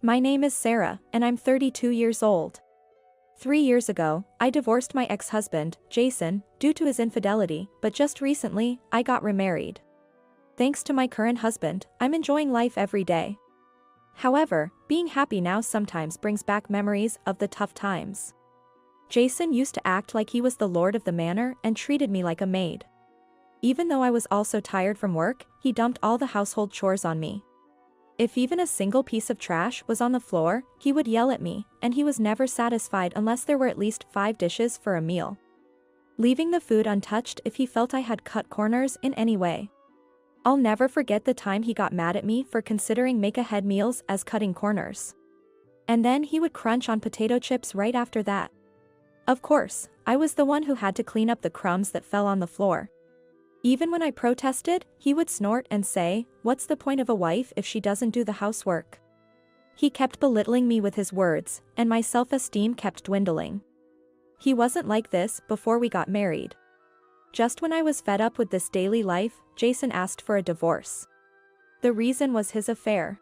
My name is Sarah, and I'm 32 years old. 3 years ago, I divorced my ex-husband, Jason, due to his infidelity, but just recently, I got remarried. Thanks to my current husband, I'm enjoying life every day. However, being happy now sometimes brings back memories of the tough times. Jason used to act like he was the lord of the manor and treated me like a maid. Even though I was also tired from work, he dumped all the household chores on me. If even a single piece of trash was on the floor, he would yell at me, and he was never satisfied unless there were at least 5 dishes for a meal, leaving the food untouched if he felt I had cut corners in any way. I'll never forget the time he got mad at me for considering make-ahead meals as cutting corners. And then he would crunch on potato chips right after that. Of course, I was the one who had to clean up the crumbs that fell on the floor. Even when I protested, he would snort and say, "What's the point of a wife if she doesn't do the housework?" He kept belittling me with his words, and my self-esteem kept dwindling. He wasn't like this before we got married. Just when I was fed up with this daily life, Jason asked for a divorce. The reason was his affair.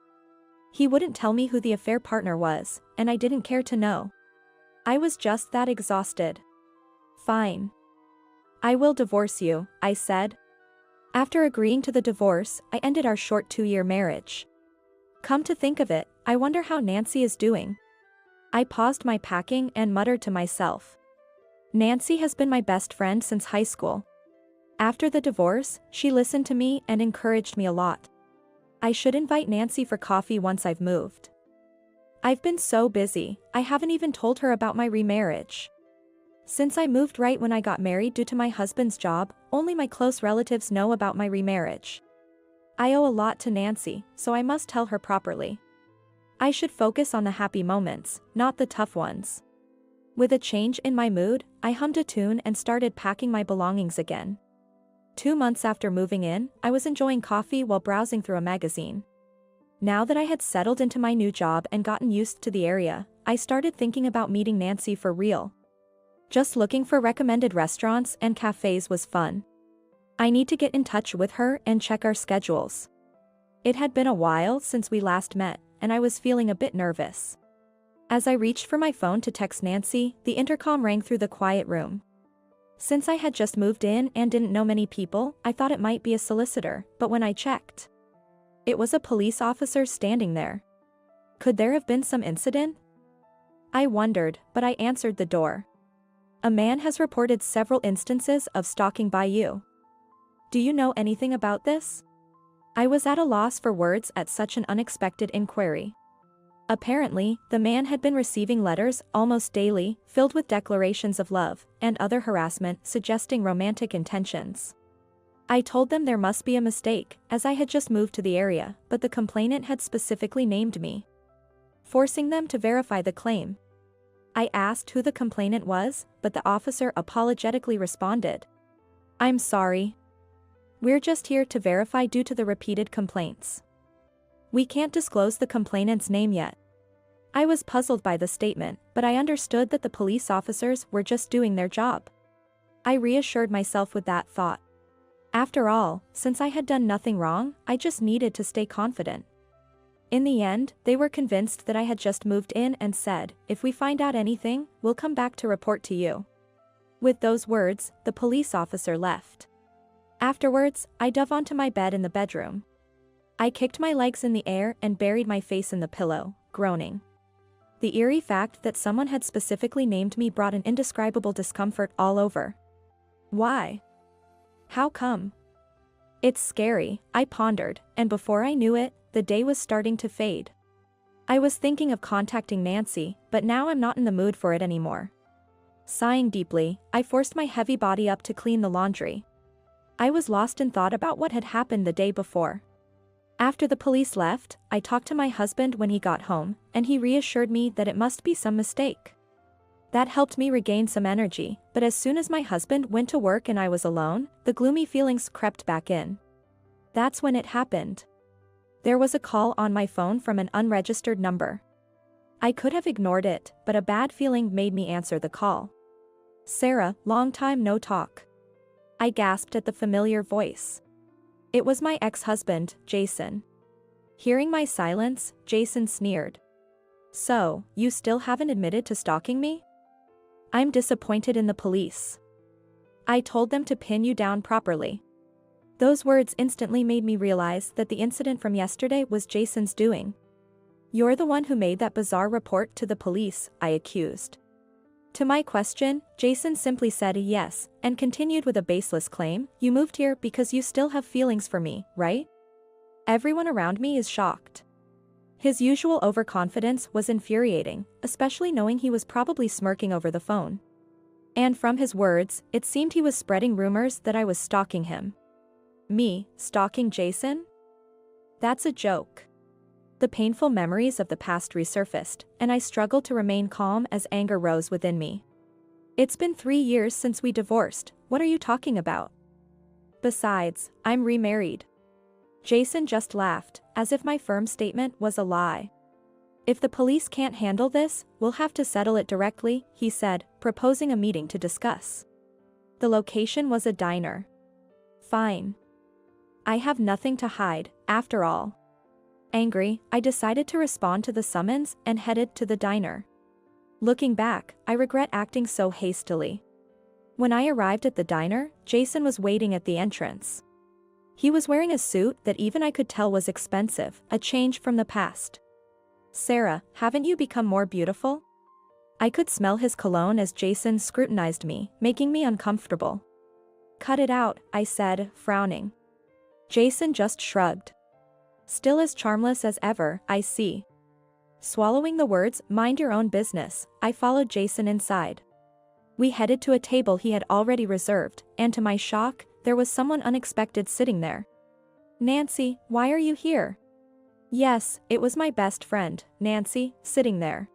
He wouldn't tell me who the affair partner was, and I didn't care to know. I was just that exhausted. "Fine. I will divorce you," I said. After agreeing to the divorce, I ended our short 2-year marriage. Come to think of it, I wonder how Nancy is doing. I paused my packing and muttered to myself. Nancy has been my best friend since high school. After the divorce, she listened to me and encouraged me a lot. I should invite Nancy for coffee once I've moved. I've been so busy, I haven't even told her about my remarriage. Since I moved right when I got married due to my husband's job, only my close relatives know about my remarriage. I owe a lot to Nancy, so I must tell her properly. I should focus on the happy moments, not the tough ones. With a change in my mood, I hummed a tune and started packing my belongings again. 2 months after moving in, I was enjoying coffee while browsing through a magazine. Now that I had settled into my new job and gotten used to the area, I started thinking about meeting Nancy for real. Just looking for recommended restaurants and cafes was fun. I need to get in touch with her and check our schedules. It had been a while since we last met, and I was feeling a bit nervous. As I reached for my phone to text Nancy, the intercom rang through the quiet room. Since I had just moved in and didn't know many people, I thought it might be a solicitor, but when I checked, it was a police officer standing there. Could there have been some incident? I wondered, but I answered the door. "A man has reported several instances of stalking by you. Do you know anything about this?" I was at a loss for words at such an unexpected inquiry. Apparently, the man had been receiving letters almost daily, filled with declarations of love and other harassment suggesting romantic intentions. I told them there must be a mistake, as I had just moved to the area, but the complainant had specifically named me, forcing them to verify the claim. I asked who the complainant was, but the officer apologetically responded, "I'm sorry. We're just here to verify due to the repeated complaints. We can't disclose the complainant's name yet." I was puzzled by the statement, but I understood that the police officers were just doing their job. I reassured myself with that thought. After all, since I had done nothing wrong, I just needed to stay confident. In the end, they were convinced that I had just moved in and said, "If we find out anything, we'll come back to report to you." With those words, the police officer left. Afterwards, I dove onto my bed in the bedroom. I kicked my legs in the air and buried my face in the pillow, groaning. The eerie fact that someone had specifically named me brought an indescribable discomfort all over. Why? How come? It's scary, I pondered, and before I knew it, the day was starting to fade. I was thinking of contacting Nancy, but now I'm not in the mood for it anymore. Sighing deeply, I forced my heavy body up to clean the laundry. I was lost in thought about what had happened the day before. After the police left, I talked to my husband when he got home, and he reassured me that it must be some mistake. That helped me regain some energy, but as soon as my husband went to work and I was alone, the gloomy feelings crept back in. That's when it happened. There was a call on my phone from an unregistered number. I could have ignored it, but a bad feeling made me answer the call. "Sarah, long time no talk." I gasped at the familiar voice. It was my ex-husband, Jason. Hearing my silence, Jason sneered. So, you still haven't admitted to stalking me? I'm disappointed in the police. I told them to pin you down properly. Those words instantly made me realize that the incident from yesterday was Jason's doing. You're the one who made that bizarre report to the police, I accused. To my question, Jason simply said a yes, and continued with a baseless claim, you moved here because you still have feelings for me, right? Everyone around me is shocked. His usual overconfidence was infuriating, especially knowing he was probably smirking over the phone. And from his words, it seemed he was spreading rumors that I was stalking him. Me, stalking Jason? That's a joke. The painful memories of the past resurfaced, and I struggled to remain calm as anger rose within me. It's been 3 years since we divorced, what are you talking about? Besides, I'm remarried. Jason just laughed, as if my firm statement was a lie. If the police can't handle this, we'll have to settle it directly, he said, proposing a meeting to discuss. The location was a diner. Fine. I have nothing to hide, after all. Angry, I decided to respond to the summons and headed to the diner. Looking back, I regret acting so hastily. When I arrived at the diner, Jason was waiting at the entrance. He was wearing a suit that even I could tell was expensive, a change from the past. Sarah, haven't you become more beautiful? I could smell his cologne as Jason scrutinized me, making me uncomfortable. Cut it out, I said, frowning. Jason just shrugged. Still as charmless as ever, I see. Swallowing the words, mind your own business, I followed Jason inside. We headed to a table he had already reserved, and to my shock, there was someone unexpected sitting there. Nancy, why are you here? Yes, it was my best friend, Nancy, sitting there.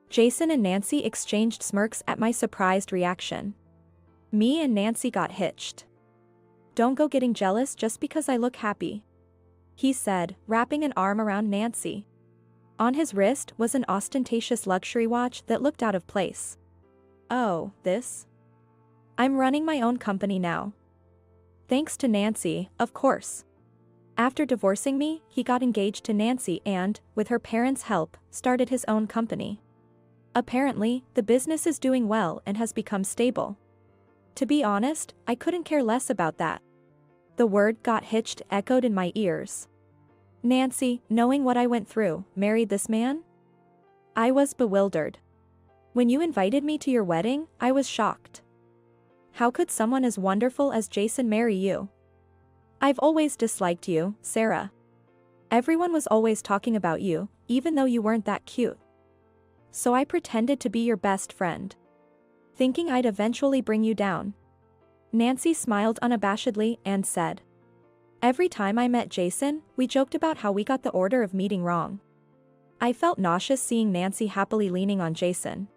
Jason and Nancy exchanged smirks at my surprised reaction. Me and Nancy got hitched. Don't go getting jealous just because I look happy, he said, wrapping an arm around Nancy. On his wrist was an ostentatious luxury watch that looked out of place. Oh, this? I'm running my own company now. Thanks to Nancy, of course. After divorcing me, he got engaged to Nancy and, with her parents' help, started his own company. Apparently, the business is doing well and has become stable. To be honest, I couldn't care less about that. The word got hitched echoed in my ears. Nancy, knowing what I went through, married this man? I was bewildered. When you invited me to your wedding, I was shocked. How could someone as wonderful as Jason marry you? I've always disliked you, Sarah. Everyone was always talking about you, even though you weren't that cute. So I pretended to be your best friend, thinking I'd eventually bring you down. Nancy smiled unabashedly and said, every time I met Jason, we joked about how we got the order of meeting wrong. I felt nauseous seeing Nancy happily leaning on Jason.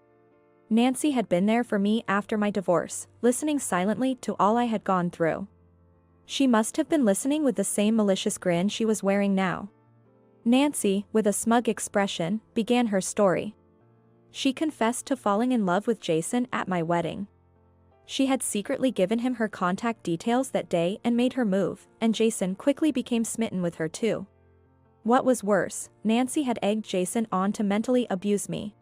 Nancy had been there for me after my divorce, listening silently to all I had gone through. She must have been listening with the same malicious grin she was wearing now. Nancy, with a smug expression, began her story. She confessed to falling in love with Jason at my wedding. She had secretly given him her contact details that day and made her move, and Jason quickly became smitten with her too. What was worse, Nancy had egged Jason on to mentally abuse me.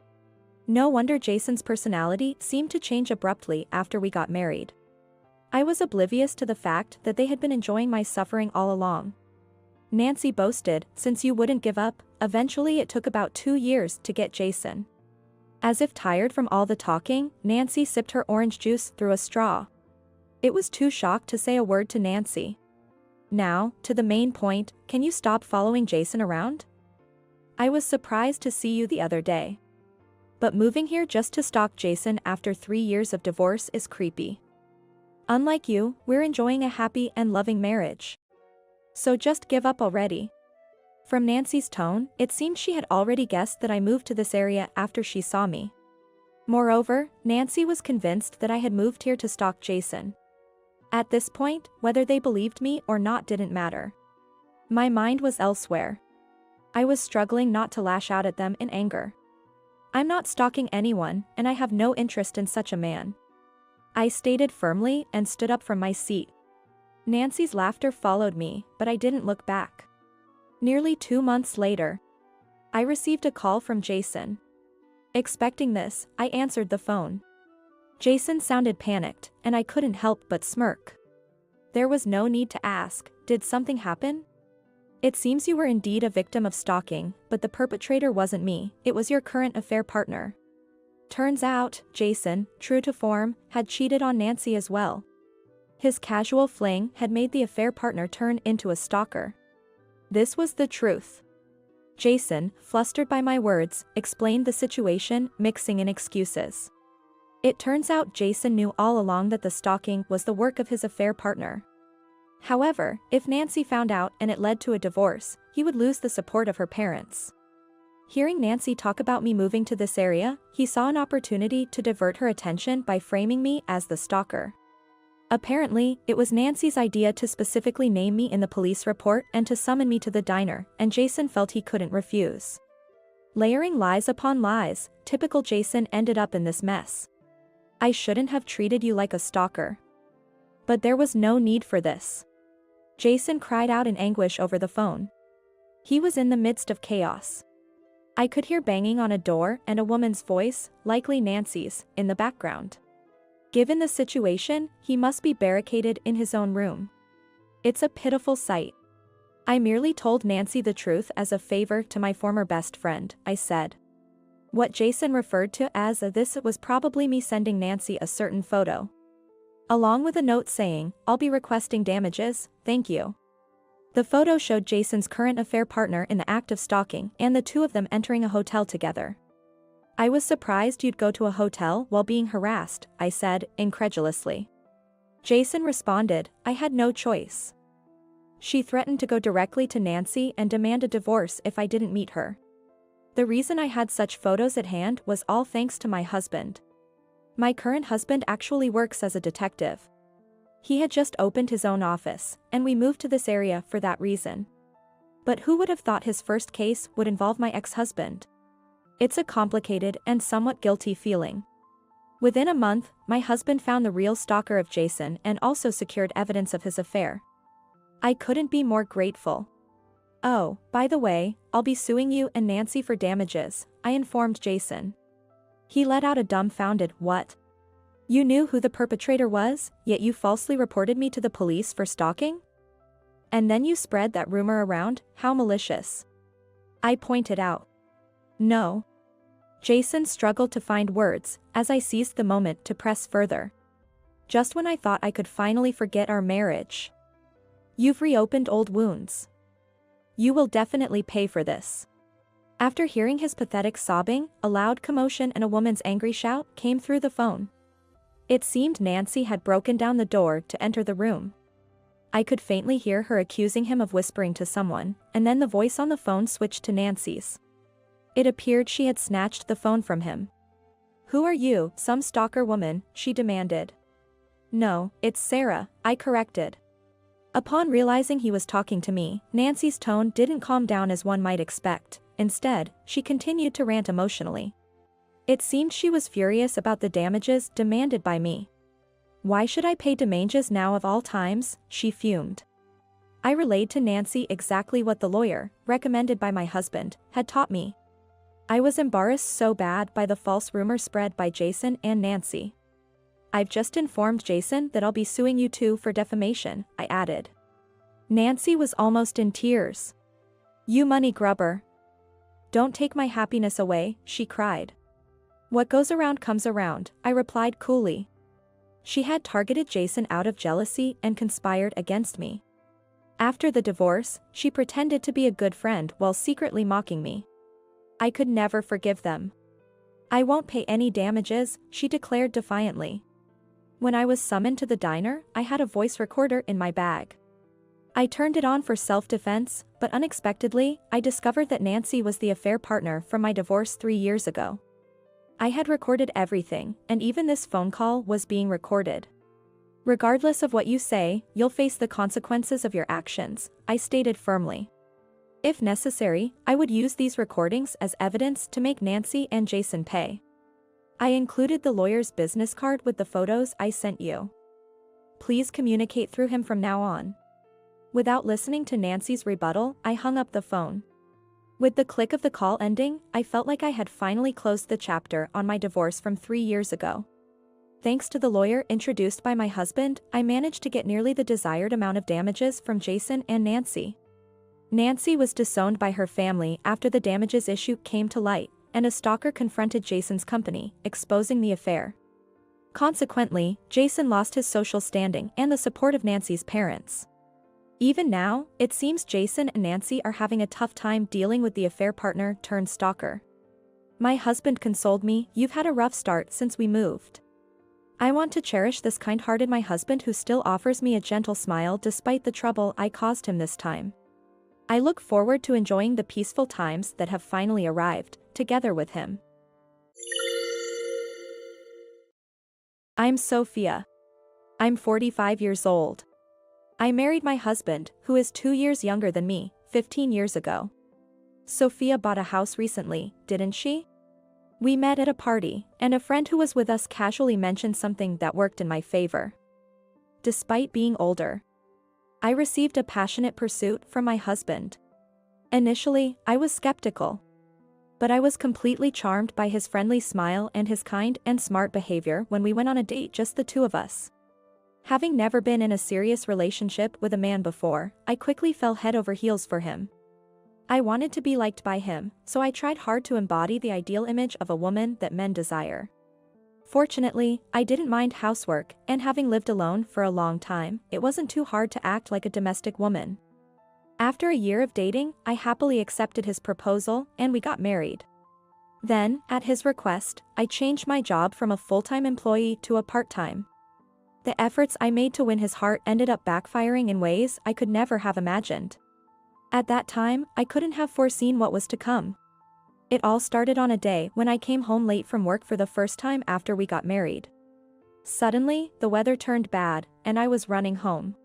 No wonder Jason's personality seemed to change abruptly after we got married. I was oblivious to the fact that they had been enjoying my suffering all along. Nancy boasted, since you wouldn't give up, eventually it took about 2 years to get Jason. As if tired from all the talking, Nancy sipped her orange juice through a straw. It was too shocked to say a word to Nancy. Now, to the main point, can you stop following Jason around? I was surprised to see you the other day. But moving here just to stalk Jason after 3 years of divorce is creepy. Unlike you, we're enjoying a happy and loving marriage. So just give up already. From Nancy's tone, it seemed she had already guessed that I moved to this area after she saw me. Moreover, Nancy was convinced that I had moved here to stalk Jason. At this point, whether they believed me or not didn't matter. My mind was elsewhere. I was struggling not to lash out at them in anger. I'm not stalking anyone, and I have no interest in such a man, I stated firmly and stood up from my seat. Nancy's laughter followed me, but I didn't look back. Nearly 2 months later, I received a call from Jason. Expecting this, I answered the phone. Jason sounded panicked, and I couldn't help but smirk. There was no need to ask, did something happen? It seems you were indeed a victim of stalking, but the perpetrator wasn't me, it was your current affair partner. Turns out, Jason, true to form, had cheated on Nancy as well. His casual fling had made the affair partner turn into a stalker. This was the truth. Jason, flustered by my words, explained the situation, mixing in excuses. It turns out Jason knew all along that the stalking was the work of his affair partner. However, if Nancy found out and it led to a divorce, he would lose the support of her parents. Hearing Nancy talk about me moving to this area, he saw an opportunity to divert her attention by framing me as the stalker. Apparently, it was Nancy's idea to specifically name me in the police report and to summon me to the diner, and Jason felt he couldn't refuse. Layering lies upon lies, typical Jason ended up in this mess. I shouldn't have treated you like a stalker. But there was no need for this. Jason cried out in anguish over the phone. He was in the midst of chaos. I could hear banging on a door and a woman's voice, likely Nancy's, in the background. Given the situation, he must be barricaded in his own room. It's a pitiful sight. I merely told Nancy the truth as a favor to my former best friend, I said. What Jason referred to as this was probably me sending Nancy a certain photo. Along with a note saying, I'll be requesting damages, thank you. The photo showed Jason's current affair partner in the act of stalking and the two of them entering a hotel together. I was surprised you'd go to a hotel while being harassed, I said, incredulously. Jason responded, I had no choice. She threatened to go directly to Nancy and demand a divorce if I didn't meet her. The reason I had such photos at hand was all thanks to my husband. My current husband actually works as a detective. He had just opened his own office, and we moved to this area for that reason. But who would have thought his first case would involve my ex-husband? It's a complicated and somewhat guilty feeling. Within a month, my husband found the real stalker of Jason and also secured evidence of his affair. I couldn't be more grateful. Oh, by the way, I'll be suing you and Nancy for damages, I informed Jason. He let out a dumbfounded, what? You knew who the perpetrator was, yet you falsely reported me to the police for stalking? And then you spread that rumor around, how malicious. I pointed out. No. Jason struggled to find words, as I seized the moment to press further. Just when I thought I could finally forget our marriage. You've reopened old wounds. You will definitely pay for this. After hearing his pathetic sobbing, a loud commotion and a woman's angry shout came through the phone. It seemed Nancy had broken down the door to enter the room. I could faintly hear her accusing him of whispering to someone, and then the voice on the phone switched to Nancy's. It appeared she had snatched the phone from him. Who are you, some stalker woman? She demanded. No, it's Sarah, I corrected. Upon realizing he was talking to me, Nancy's tone didn't calm down as one might expect. Instead, she continued to rant emotionally. It seemed she was furious about the damages demanded by me. Why should I pay damages now of all times? She fumed. I relayed to Nancy exactly what the lawyer, recommended by my husband, had taught me. I was embarrassed so bad by the false rumor spread by Jason and Nancy. I've just informed Jason that I'll be suing you too for defamation, I added. Nancy was almost in tears. You money grubber. Don't take my happiness away, she cried. What goes around comes around, I replied coolly. She had targeted Jason out of jealousy and conspired against me. After the divorce, she pretended to be a good friend while secretly mocking me. I could never forgive them. I won't pay any damages, she declared defiantly. When I was summoned to the diner, I had a voice recorder in my bag. I turned it on for self-defense, but unexpectedly, I discovered that Nancy was the affair partner from my divorce 3 years ago. I had recorded everything, and even this phone call was being recorded. Regardless of what you say, you'll face the consequences of your actions, I stated firmly. If necessary, I would use these recordings as evidence to make Nancy and Jason pay. I included the lawyer's business card with the photos I sent you. Please communicate through him from now on. Without listening to Nancy's rebuttal, I hung up the phone. With the click of the call ending, I felt like I had finally closed the chapter on my divorce from 3 years ago. Thanks to the lawyer introduced by my husband, I managed to get nearly the desired amount of damages from Jason and Nancy. Nancy was disowned by her family after the damages issue came to light, and a stalker confronted Jason's company, exposing the affair. Consequently, Jason lost his social standing and the support of Nancy's parents. Even now, it seems Jason and Nancy are having a tough time dealing with the affair partner turned stalker. My husband consoled me, "You've had a rough start since we moved. I want to cherish this kind-hearted my husband who still offers me a gentle smile despite the trouble I caused him this time. I look forward to enjoying the peaceful times that have finally arrived, together with him." I'm Sophia. I'm 45 years old. I married my husband, who is 2 years younger than me, 15 years ago. Sophia bought a house recently, didn't she? We met at a party, and a friend who was with us casually mentioned something that worked in my favor. Despite being older, I received a passionate pursuit from my husband. Initially, I was skeptical. But I was completely charmed by his friendly smile and his kind and smart behavior when we went on a date, just the two of us. Having never been in a serious relationship with a man before, I quickly fell head over heels for him. I wanted to be liked by him, so I tried hard to embody the ideal image of a woman that men desire. Fortunately, I didn't mind housework, and having lived alone for a long time, it wasn't too hard to act like a domestic woman. After a year of dating, I happily accepted his proposal, and we got married. Then, at his request, I changed my job from a full-time employee to a part-time. The efforts I made to win his heart ended up backfiring in ways I could never have imagined. At that time, I couldn't have foreseen what was to come. It all started on a day when I came home late from work for the first time after we got married. Suddenly, the weather turned bad, and I was running home.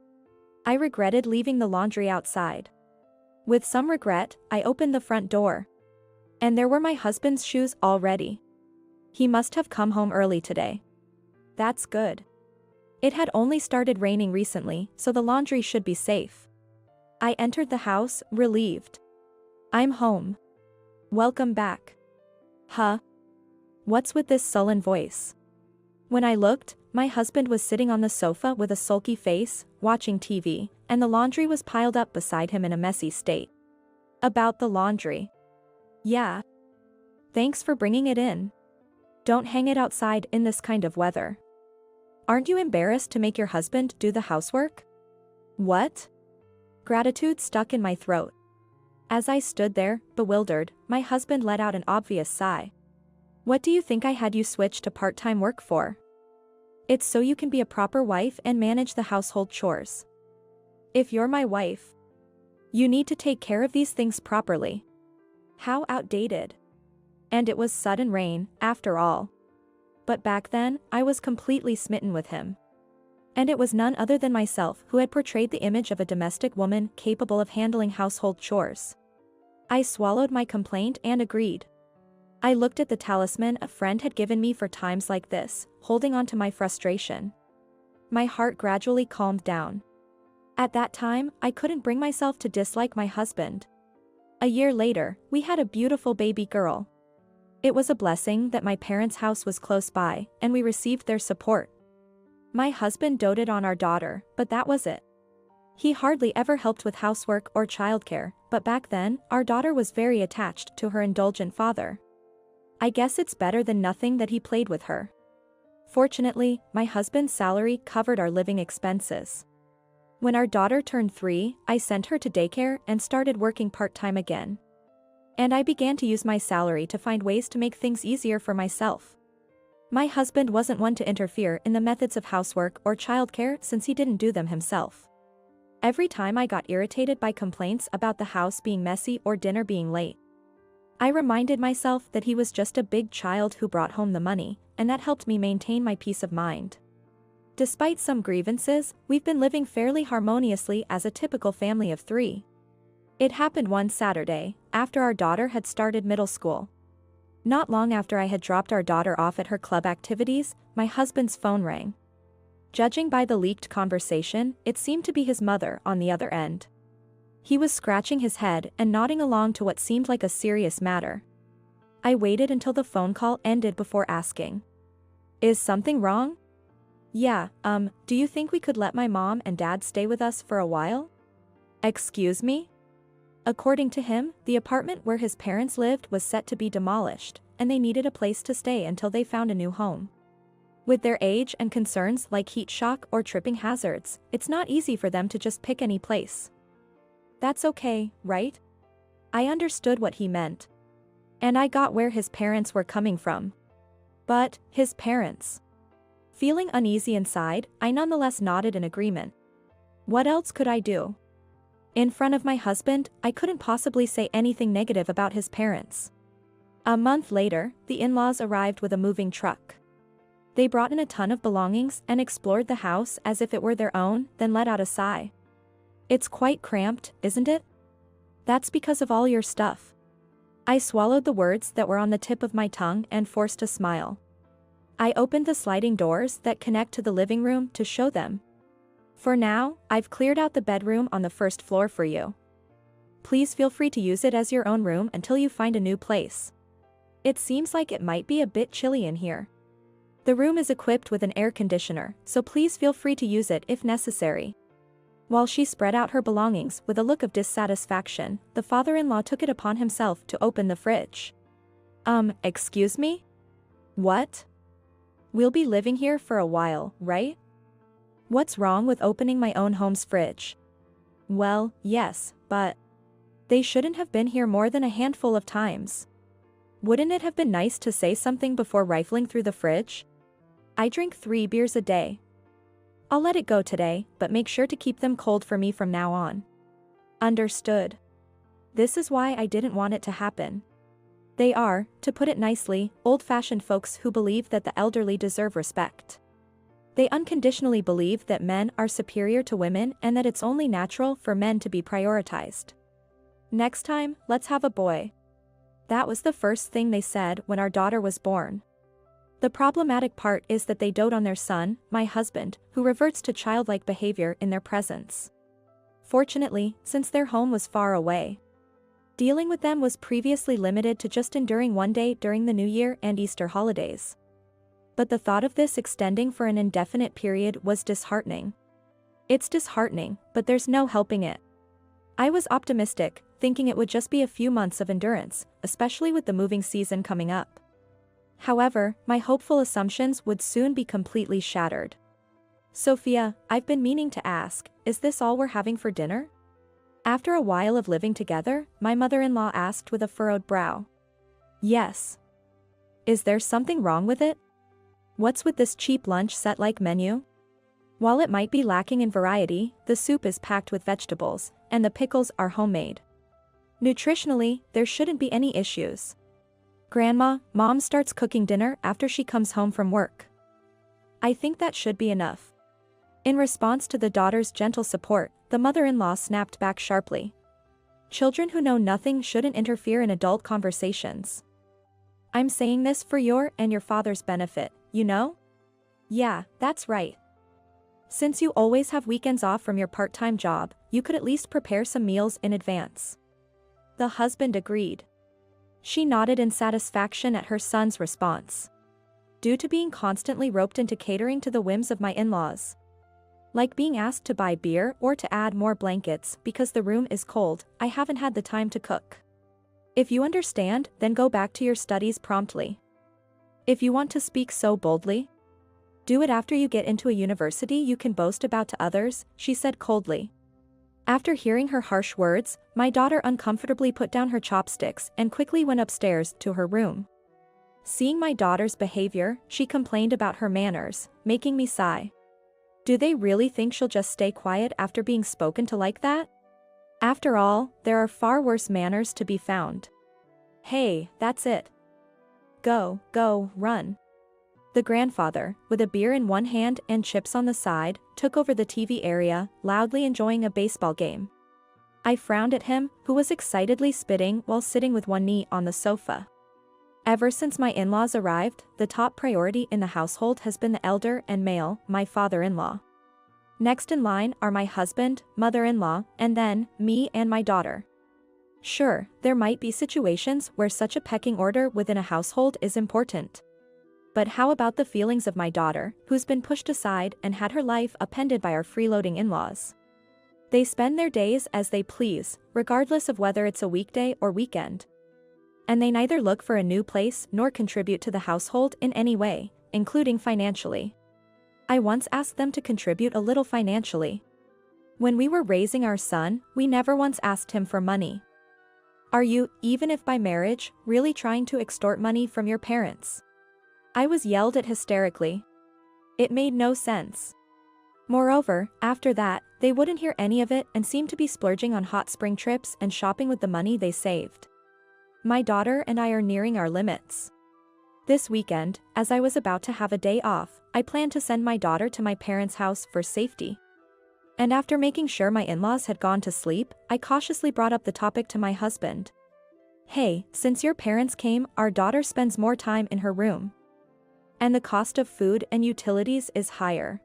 I regretted leaving the laundry outside. With some regret, I opened the front door. And there were my husband's shoes already. He must have come home early today. That's good. It had only started raining recently, so the laundry should be safe. I entered the house, relieved. I'm home. Welcome back. Huh? What's with this sullen voice? When I looked, my husband was sitting on the sofa with a sulky face, watching TV, and the laundry was piled up beside him in a messy state. About the laundry. Yeah. Thanks for bringing it in. Don't hang it outside in this kind of weather. Aren't you embarrassed to make your husband do the housework? What? Gratitude stuck in my throat. As I stood there, bewildered, my husband let out an obvious sigh. What do you think I had you switch to part-time work for? It's so you can be a proper wife and manage the household chores. If you're my wife, you need to take care of these things properly. How outdated. And it was sudden rain, after all. But back then, I was completely smitten with him. And it was none other than myself who had portrayed the image of a domestic woman capable of handling household chores. I swallowed my complaint and agreed. I looked at the talisman a friend had given me for times like this, holding on to my frustration. My heart gradually calmed down. At that time, I couldn't bring myself to dislike my husband. A year later, we had a beautiful baby girl. It was a blessing that my parents' house was close by, and we received their support. My husband doted on our daughter, but that was it. He hardly ever helped with housework or childcare, but back then, our daughter was very attached to her indulgent father. I guess it's better than nothing that he played with her. Fortunately, my husband's salary covered our living expenses. When our daughter turned 3, I sent her to daycare and started working part-time again. And I began to use my salary to find ways to make things easier for myself. My husband wasn't one to interfere in the methods of housework or childcare since he didn't do them himself. Every time I got irritated by complaints about the house being messy or dinner being late, I reminded myself that he was just a big child who brought home the money, and that helped me maintain my peace of mind. Despite some grievances, we've been living fairly harmoniously as a typical family of 3. It happened one Saturday, after our daughter had started middle school. Not long after I had dropped our daughter off at her club activities, my husband's phone rang. Judging by the leaked conversation, it seemed to be his mother on the other end. He was scratching his head and nodding along to what seemed like a serious matter. I waited until the phone call ended before asking. Is something wrong? Yeah, do you think we could let my mom and dad stay with us for a while? Excuse me? According to him, the apartment where his parents lived was set to be demolished, and they needed a place to stay until they found a new home. With their age and concerns like heat shock or tripping hazards, it's not easy for them to just pick any place. That's okay, right? I understood what he meant. And I got where his parents were coming from. But, his parents. Feeling uneasy inside, I nonetheless nodded in agreement. What else could I do? In front of my husband, I couldn't possibly say anything negative about his parents. A month later, the in-laws arrived with a moving truck. They brought in a ton of belongings and explored the house as if it were their own, then let out a sigh. It's quite cramped, isn't it? That's because of all your stuff. I swallowed the words that were on the tip of my tongue and forced a smile. I opened the sliding doors that connect to the living room to show them. For now, I've cleared out the bedroom on the first floor for you. Please feel free to use it as your own room until you find a new place. It seems like it might be a bit chilly in here. The room is equipped with an air conditioner, so please feel free to use it if necessary. While she spread out her belongings with a look of dissatisfaction, the father-in-law took it upon himself to open the fridge. Excuse me? What? We'll be living here for a while, right? What's wrong with opening my own home's fridge? Well, yes, but they shouldn't have been here more than a handful of times. Wouldn't it have been nice to say something before rifling through the fridge? I drink 3 beers a day. I'll let it go today, but make sure to keep them cold for me from now on. Understood. This is why I didn't want it to happen. They are, to put it nicely, old-fashioned folks who believe that the elderly deserve respect. They unconditionally believe that men are superior to women and that it's only natural for men to be prioritized. Next time, let's have a boy. That was the first thing they said when our daughter was born. The problematic part is that they dote on their son, my husband, who reverts to childlike behavior in their presence. Fortunately, since their home was far away, dealing with them was previously limited to just enduring one day during the New Year and Easter holidays. But the thought of this extending for an indefinite period was disheartening. It's disheartening, but there's no helping it. I was optimistic, thinking it would just be a few months of endurance, especially with the moving season coming up. However, my hopeful assumptions would soon be completely shattered. Sophia, I've been meaning to ask, is this all we're having for dinner? After a while of living together, my mother-in-law asked with a furrowed brow. Yes. Is there something wrong with it? What's with this cheap lunch set-like menu? While it might be lacking in variety, the soup is packed with vegetables, and the pickles are homemade. Nutritionally, there shouldn't be any issues. Grandma, Mom starts cooking dinner after she comes home from work. I think that should be enough. In response to the daughter's gentle support, the mother-in-law snapped back sharply. Children who know nothing shouldn't interfere in adult conversations. I'm saying this for your and your father's benefit, you know? Yeah, that's right. Since you always have weekends off from your part-time job, you could at least prepare some meals in advance. The husband agreed. She nodded in satisfaction at her son's response. Due to being constantly roped into catering to the whims of my in-laws, like being asked to buy beer or to add more blankets because the room is cold, I haven't had the time to cook. If you understand, then go back to your studies promptly. If you want to speak so boldly, do it after you get into a university you can boast about to others, she said coldly. After hearing her harsh words, my daughter uncomfortably put down her chopsticks and quickly went upstairs to her room. Seeing my daughter's behavior, she complained about her manners, making me sigh. Do they really think she'll just stay quiet after being spoken to like that? After all, there are far worse manners to be found. Hey, that's it. Go, run. The grandfather, with a beer in one hand and chips on the side, took over the TV area, loudly enjoying a baseball game. I frowned at him, who was excitedly spitting while sitting with one knee on the sofa. Ever since my in-laws arrived, the top priority in the household has been the elder and male, my father-in-law. Next in line are my husband, mother-in-law, and then, me and my daughter. Sure, there might be situations where such a pecking order within a household is important. But how about the feelings of my daughter, who's been pushed aside and had her life upended by our freeloading in-laws? They spend their days as they please, regardless of whether it's a weekday or weekend. And they neither look for a new place nor contribute to the household in any way, including financially. I once asked them to contribute a little financially. When we were raising our son, we never once asked him for money. Are you, even if by marriage, really trying to extort money from your parents? I was yelled at hysterically. It made no sense. Moreover, after that, they wouldn't hear any of it and seemed to be splurging on hot spring trips and shopping with the money they saved. My daughter and I are nearing our limits. This weekend, as I was about to have a day off, I planned to send my daughter to my parents' house for safety. And after making sure my in-laws had gone to sleep, I cautiously brought up the topic to my husband. Hey, since your parents came, our daughter spends more time in her room. And the cost of food and utilities is higher.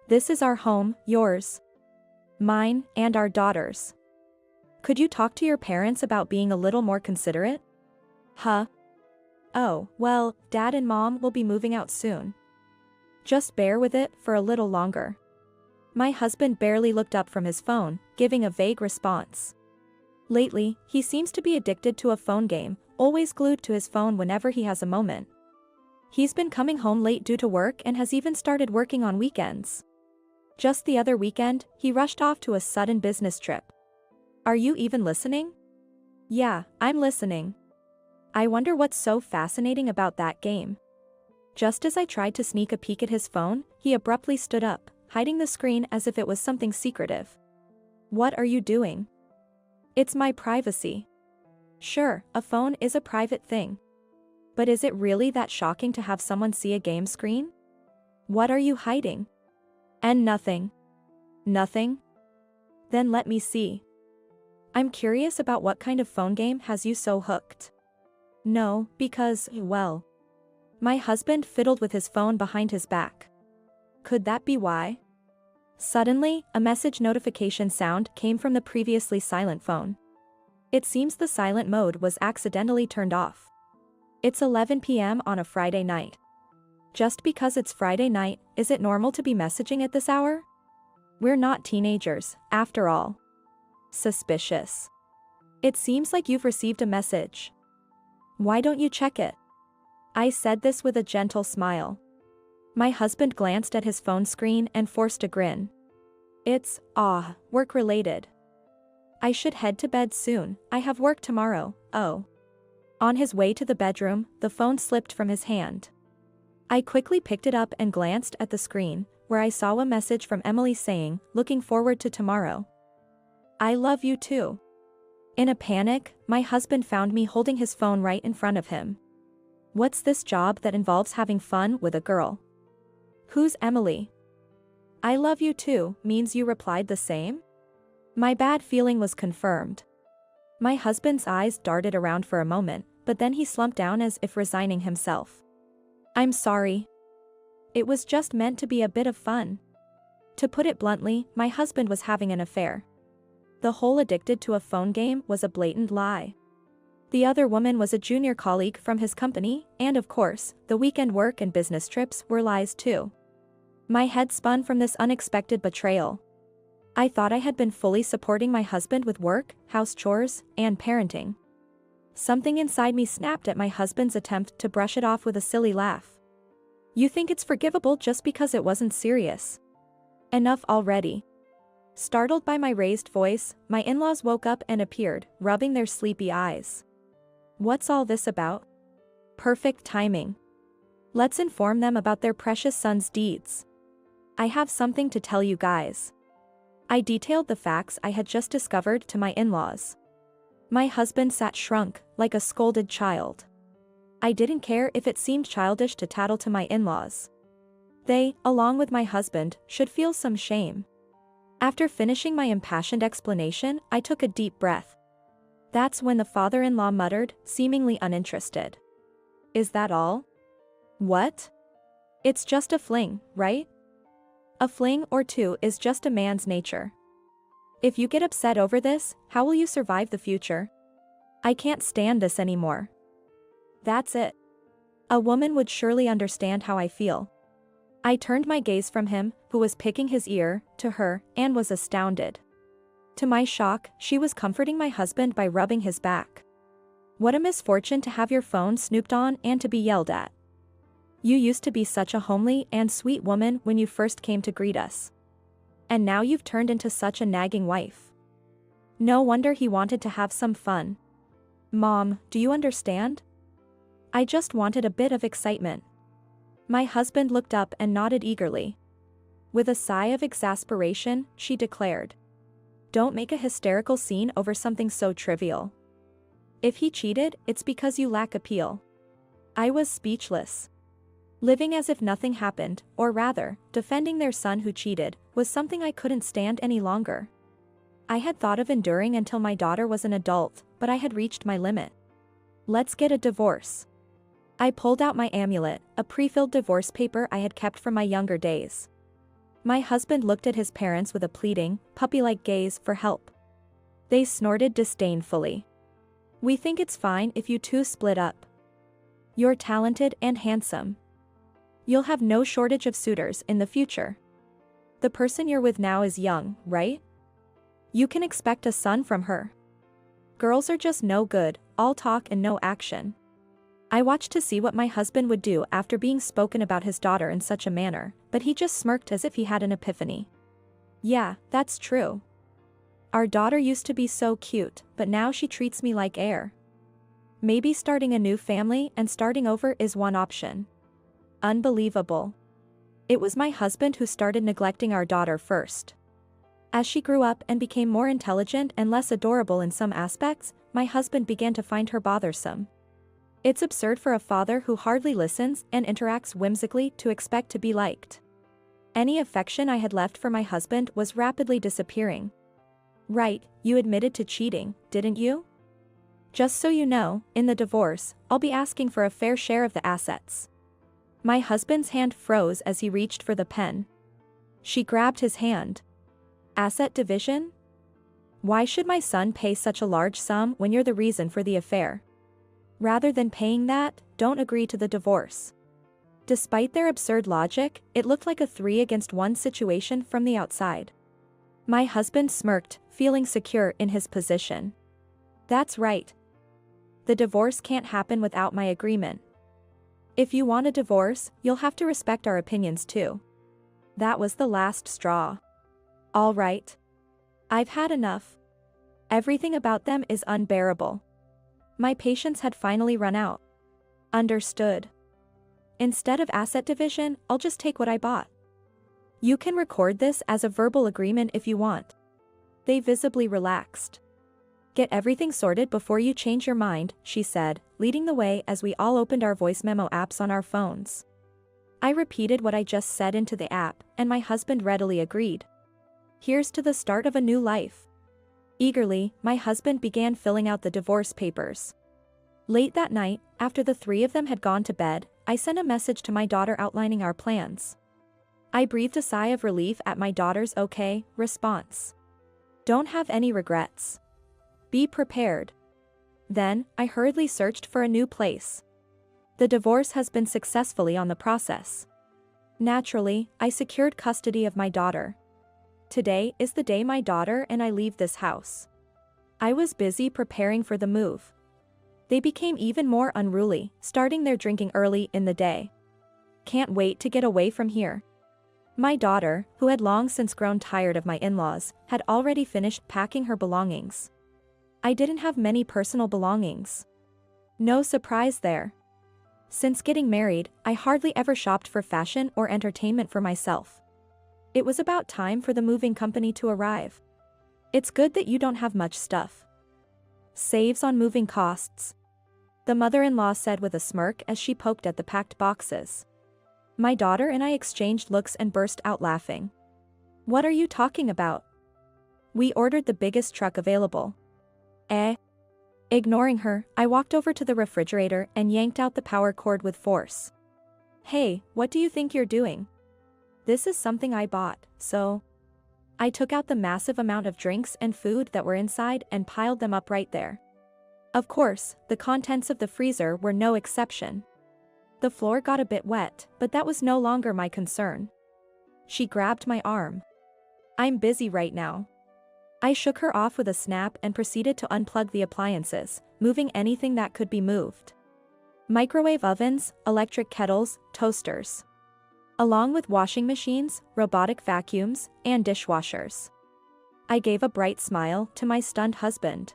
This is our home, yours, mine, and our daughter's. Could you talk to your parents about being a little more considerate? Huh? Oh, well, Dad and Mom will be moving out soon. Just bear with it for a little longer. My husband barely looked up from his phone, giving a vague response. Lately, he seems to be addicted to a phone game, always glued to his phone whenever he has a moment. He's been coming home late due to work and has even started working on weekends. Just the other weekend, he rushed off to a sudden business trip. Are you even listening? Yeah, I'm listening. I wonder what's so fascinating about that game. Just as I tried to sneak a peek at his phone, he abruptly stood up, hiding the screen as if it was something secretive. What are you doing? It's my privacy. Sure, a phone is a private thing. But is it really that shocking to have someone see a game screen? What are you hiding? And nothing. Nothing? Then let me see. I'm curious about what kind of phone game has you so hooked. No, because, well, my husband fiddled with his phone behind his back. Could that be why? Suddenly, a message notification sound came from the previously silent phone. It seems the silent mode was accidentally turned off. It's 11 p.m. on a Friday night. Just because it's Friday night, is it normal to be messaging at this hour? We're not teenagers, after all. Suspicious. It seems like you've received a message. Why don't you check it? I said this with a gentle smile. My husband glanced at his phone screen and forced a grin. It's, work-related. I should head to bed soon, I have work tomorrow, oh. On his way to the bedroom, the phone slipped from his hand. I quickly picked it up and glanced at the screen, where I saw a message from Emily saying, looking forward to tomorrow. I love you too. In a panic, my husband found me holding his phone right in front of him. What's this job that involves having fun with a girl? Who's Emily? I love you too, means you replied the same? My bad feeling was confirmed. My husband's eyes darted around for a moment, but then he slumped down as if resigning himself. I'm sorry. It was just meant to be a bit of fun. To put it bluntly, my husband was having an affair. The whole addicted to a phone game was a blatant lie. The other woman was a junior colleague from his company, and of course, the weekend work and business trips were lies too. My head spun from this unexpected betrayal. I thought I had been fully supporting my husband with work, house chores, and parenting. Something inside me snapped at my husband's attempt to brush it off with a silly laugh. You think it's forgivable just because it wasn't serious? Enough already. Startled by my raised voice, my in-laws woke up and appeared, rubbing their sleepy eyes. What's all this about? Perfect timing. Let's inform them about their precious son's deeds. I have something to tell you guys. I detailed the facts I had just discovered to my in-laws. My husband sat shrunk, like a scolded child. I didn't care if it seemed childish to tattle to my in-laws. They, along with my husband, should feel some shame. After finishing my impassioned explanation, I took a deep breath. That's when the father-in-law muttered, seemingly uninterested. Is that all? What? It's just a fling, right? A fling or two is just a man's nature. If you get upset over this, how will you survive the future? I can't stand this anymore. That's it. A woman would surely understand how I feel. I turned my gaze from him, who was picking his ear, to her, and was astounded. To my shock, she was comforting my husband by rubbing his back. What a misfortune to have your phone snooped on and to be yelled at. You used to be such a homely and sweet woman when you first came to greet us. And now you've turned into such a nagging wife. No wonder he wanted to have some fun. Mom, do you understand? I just wanted a bit of excitement. My husband looked up and nodded eagerly. With a sigh of exasperation, she declared, "Don't make a hysterical scene over something so trivial. If he cheated, it's because you lack appeal." I was speechless. Living as if nothing happened, or rather, defending their son who cheated, was something I couldn't stand any longer. I had thought of enduring until my daughter was an adult, but I had reached my limit. Let's get a divorce. I pulled out my amulet, a pre-filled divorce paper I had kept from my younger days. My husband looked at his parents with a pleading, puppy-like gaze for help. They snorted disdainfully. "We think it's fine if you two split up. You're talented and handsome. You'll have no shortage of suitors in the future. The person you're with now is young, right? You can expect a son from her. Girls are just no good, all talk and no action." I watched to see what my husband would do after being spoken about his daughter in such a manner, but he just smirked as if he had an epiphany. "Yeah, that's true. Our daughter used to be so cute, but now she treats me like air. Maybe starting a new family and starting over is one option." Unbelievable. It was my husband who started neglecting our daughter first. As she grew up and became more intelligent and less adorable in some aspects, my husband began to find her bothersome. It's absurd for a father who hardly listens and interacts whimsically to expect to be liked. Any affection I had left for my husband was rapidly disappearing. "Right, you admitted to cheating, didn't you? Just so you know, in the divorce, I'll be asking for a fair share of the assets." My husband's hand froze as he reached for the pen. She grabbed his hand. "Asset division? Why should my son pay such a large sum when you're the reason for the affair? Rather than paying that, don't agree to the divorce." Despite their absurd logic, it looked like a 3-against-1 situation from the outside. My husband smirked, feeling secure in his position. "That's right. The divorce can't happen without my agreement. If you want a divorce, you'll have to respect our opinions too." That was the last straw. All right. I've had enough. Everything about them is unbearable. My patience had finally run out. Understood. Instead of asset division, I'll just take what I bought. You can record this as a verbal agreement if you want. They visibly relaxed. "Get everything sorted before you change your mind," she said, leading the way as we all opened our voice memo apps on our phones. I repeated what I just said into the app, and my husband readily agreed. Here's to the start of a new life. Eagerly, my husband began filling out the divorce papers. Late that night, after the three of them had gone to bed, I sent a message to my daughter outlining our plans. I breathed a sigh of relief at my daughter's "okay" response. Don't have any regrets. Be prepared. Then, I hurriedly searched for a new place. The divorce has been successfully on the process. Naturally, I secured custody of my daughter. Today is the day my daughter and I leave this house. I was busy preparing for the move. They became even more unruly, starting their drinking early in the day. Can't wait to get away from here. My daughter, who had long since grown tired of my in-laws, had already finished packing her belongings. I didn't have many personal belongings. No surprise there. Since getting married, I hardly ever shopped for fashion or entertainment for myself. It was about time for the moving company to arrive. It's good that you don't have much stuff. Saves on moving costs. The mother-in-law said with a smirk as she poked at the packed boxes. My daughter and I exchanged looks and burst out laughing. What are you talking about? We ordered the biggest truck available. Ignoring her, I walked over to the refrigerator and yanked out the power cord with force. Hey, what do you think you're doing? This is something I bought, so. I took out the massive amount of drinks and food that were inside and piled them up right there. Of course, the contents of the freezer were no exception. The floor got a bit wet, but that was no longer my concern. She grabbed my arm. I'm busy right now. I shook her off with a snap and proceeded to unplug the appliances, moving anything that could be moved. Microwave ovens, electric kettles, toasters. Along with washing machines, robotic vacuums, and dishwashers. I gave a bright smile to my stunned husband.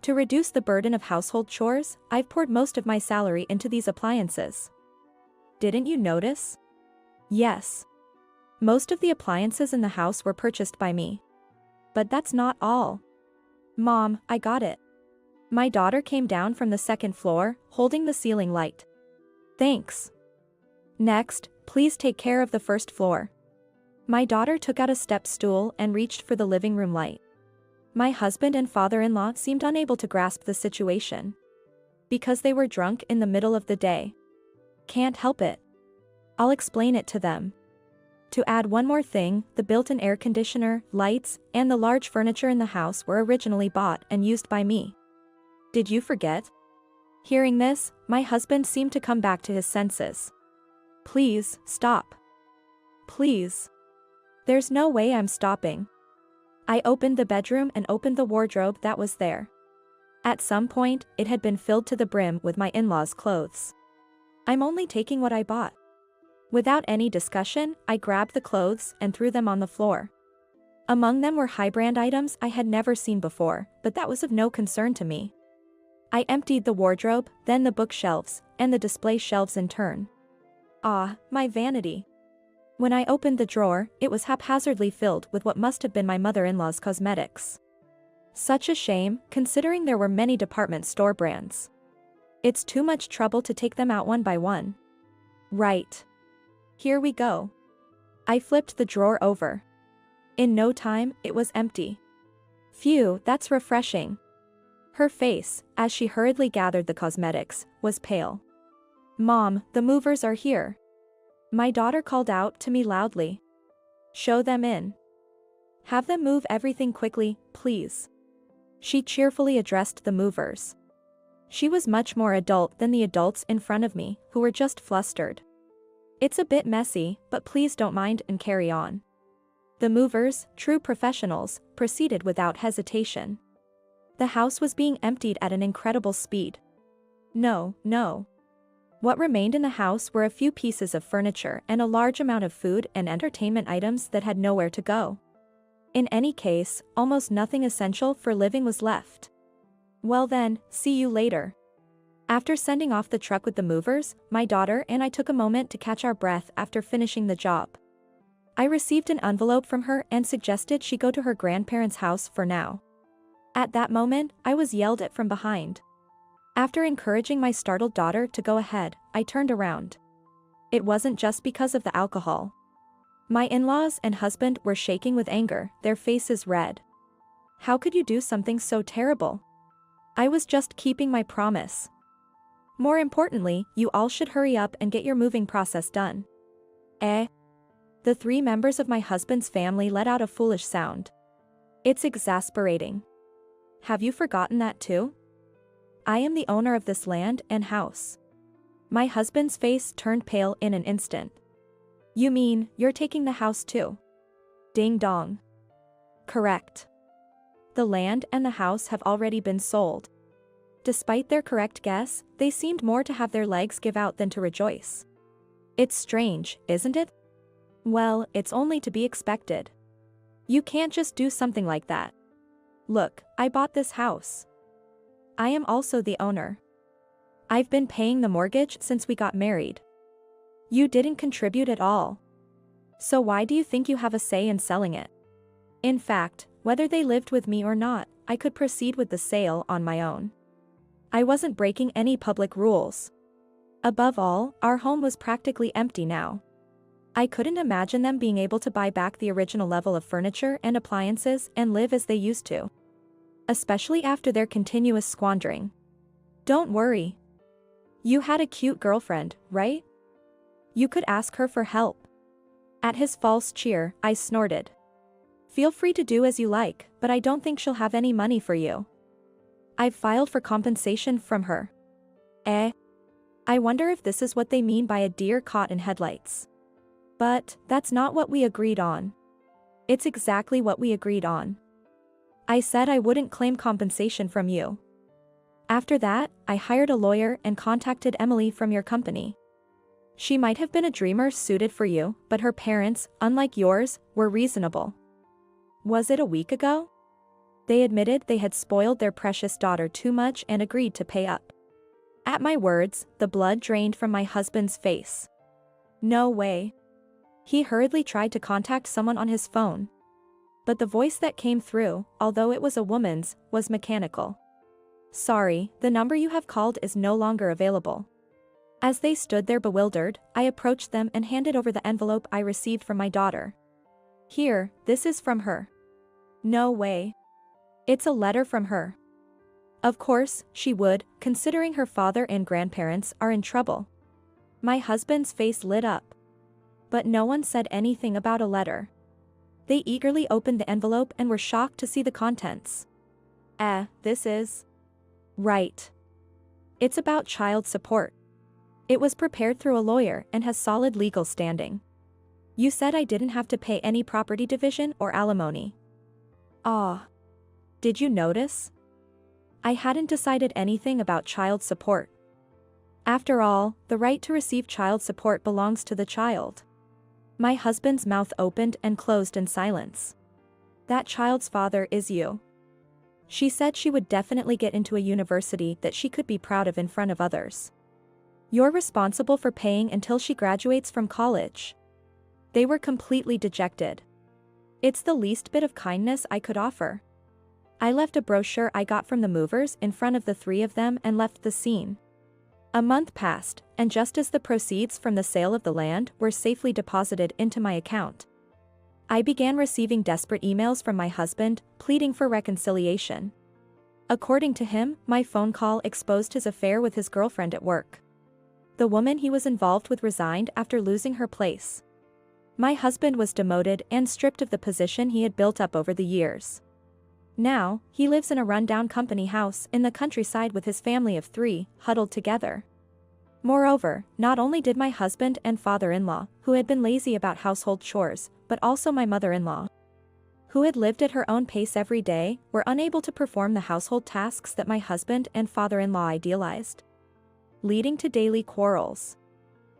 To reduce the burden of household chores, I've poured most of my salary into these appliances. Didn't you notice? Yes. Most of the appliances in the house were purchased by me. But that's not all. Mom, I got it. My daughter came down from the second floor, holding the ceiling light. Thanks. Next, please take care of the first floor. My daughter took out a step stool and reached for the living room light. My husband and father-in-law seemed unable to grasp the situation. Because they were drunk in the middle of the day. Can't help it. I'll explain it to them. To add one more thing, the built-in air conditioner, lights, and the large furniture in the house were originally bought and used by me. Did you forget? Hearing this, my husband seemed to come back to his senses. Please, stop. Please. There's no way I'm stopping. I opened the bedroom and opened the wardrobe that was there. At some point, it had been filled to the brim with my in-laws' clothes. I'm only taking what I bought. Without any discussion, I grabbed the clothes and threw them on the floor. Among them were high-brand items I had never seen before, but that was of no concern to me. I emptied the wardrobe, then the bookshelves, and the display shelves in turn. Ah, my vanity. When I opened the drawer, it was haphazardly filled with what must have been my mother-in-law's cosmetics. Such a shame, considering there were many department store brands. It's too much trouble to take them out one by one. Right. Here we go. I flipped the drawer over. In no time, it was empty. Phew, that's refreshing. Her face, as she hurriedly gathered the cosmetics, was pale. Mom, the movers are here. My daughter called out to me loudly. Show them in. Have them move everything quickly, please. She cheerfully addressed the movers. She was much more adult than the adults in front of me, who were just flustered. It's a bit messy, but please don't mind and carry on. The movers, true professionals, proceeded without hesitation. The house was being emptied at an incredible speed. No. What remained in the house were a few pieces of furniture and a large amount of food and entertainment items that had nowhere to go. In any case, almost nothing essential for living was left. Well then, see you later. After sending off the truck with the movers, my daughter and I took a moment to catch our breath after finishing the job. I received an envelope from her and suggested she go to her grandparents' house for now. At that moment, I was yelled at from behind. After encouraging my startled daughter to go ahead, I turned around. It wasn't just because of the alcohol. My in-laws and husband were shaking with anger, their faces red. How could you do something so terrible? I was just keeping my promise. More importantly, you all should hurry up and get your moving process done. The 3 members of my husband's family let out a foolish sound. It's exasperating. Have you forgotten that too? I am the owner of this land and house. My husband's face turned pale in an instant. You mean, you're taking the house too? Ding dong. Correct. The land and the house have already been sold. Despite their correct guess, they seemed more to have their legs give out than to rejoice. It's strange, isn't it? Well, it's only to be expected. You can't just do something like that. Look, I bought this house. I am also the owner. I've been paying the mortgage since we got married. You didn't contribute at all. So why do you think you have a say in selling it? In fact, whether they lived with me or not, I could proceed with the sale on my own. I wasn't breaking any public rules. Above all, our home was practically empty now. I couldn't imagine them being able to buy back the original level of furniture and appliances and live as they used to. Especially after their continuous squandering. Don't worry. You had a cute girlfriend, right? You could ask her for help. At his false cheer, I snorted. Feel free to do as you like, but I don't think she'll have any money for you. I've filed for compensation from her. I wonder if this is what they mean by a deer caught in headlights. But that's not what we agreed on. It's exactly what we agreed on. I said I wouldn't claim compensation from you. After that, I hired a lawyer and contacted Emily from your company. She might have been a dreamer suited for you, but her parents, unlike yours, were reasonable. Was it a week ago? They admitted they had spoiled their precious daughter too much and agreed to pay up. At my words, the blood drained from my husband's face. No way. He hurriedly tried to contact someone on his phone. But the voice that came through, although it was a woman's, was mechanical. Sorry, the number you have called is no longer available. As they stood there bewildered, I approached them and handed over the envelope I received from my daughter. Here, this is from her. No way. It's a letter from her. Of course, she would, considering her father and grandparents are in trouble. My husband's face lit up. But no one said anything about a letter. They eagerly opened the envelope and were shocked to see the contents. This is... Right. It's about child support. It was prepared through a lawyer and has solid legal standing. You said I didn't have to pay any property division or alimony. Did you notice? I hadn't decided anything about child support. After all, the right to receive child support belongs to the child. My husband's mouth opened and closed in silence. That child's father is you. She said she would definitely get into a university that she could be proud of in front of others. You're responsible for paying until she graduates from college. They were completely dejected. It's the least bit of kindness I could offer. I left a brochure I got from the movers in front of the three of them and left the scene. A month passed, and just as the proceeds from the sale of the land were safely deposited into my account, I began receiving desperate emails from my husband, pleading for reconciliation. According to him, my phone call exposed his affair with his girlfriend at work. The woman he was involved with resigned after losing her place. My husband was demoted and stripped of the position he had built up over the years. Now, he lives in a rundown company house in the countryside with his family of 3, huddled together. Moreover, not only did my husband and father-in-law, who had been lazy about household chores, but also my mother-in-law, who had lived at her own pace every day, were unable to perform the household tasks that my husband and father-in-law idealized, leading to daily quarrels.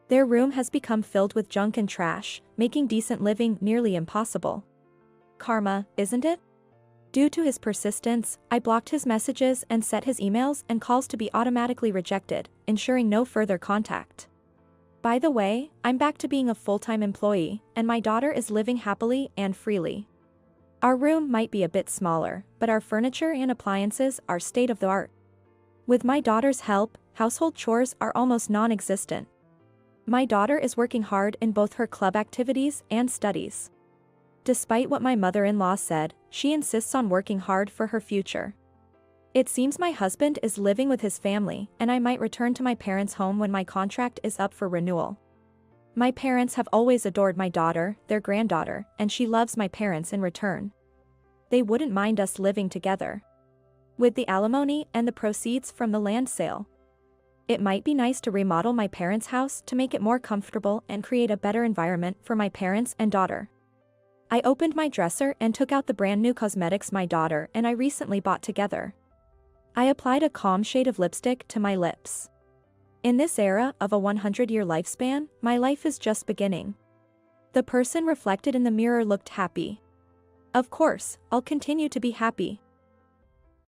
Their room has become filled with junk and trash, making decent living nearly impossible. Karma, isn't it? Due to his persistence, I blocked his messages and set his emails and calls to be automatically rejected, ensuring no further contact. By the way, I'm back to being a full-time employee, and my daughter is living happily and freely. Our room might be a bit smaller, but our furniture and appliances are state-of-the-art. With my daughter's help, household chores are almost non-existent. My daughter is working hard in both her club activities and studies. Despite what my mother-in-law said, she insists on working hard for her future. It seems my husband is living with his family, and I might return to my parents' home when my contract is up for renewal. My parents have always adored my daughter, their granddaughter, and she loves my parents in return. They wouldn't mind us living together. With the alimony and the proceeds from the land sale, it might be nice to remodel my parents' house to make it more comfortable and create a better environment for my parents and daughter. I opened my dresser and took out the brand new cosmetics my daughter and I recently bought together. I applied a calm shade of lipstick to my lips. In this era of a 100-year lifespan, my life is just beginning. The person reflected in the mirror looked happy. Of course, I'll continue to be happy.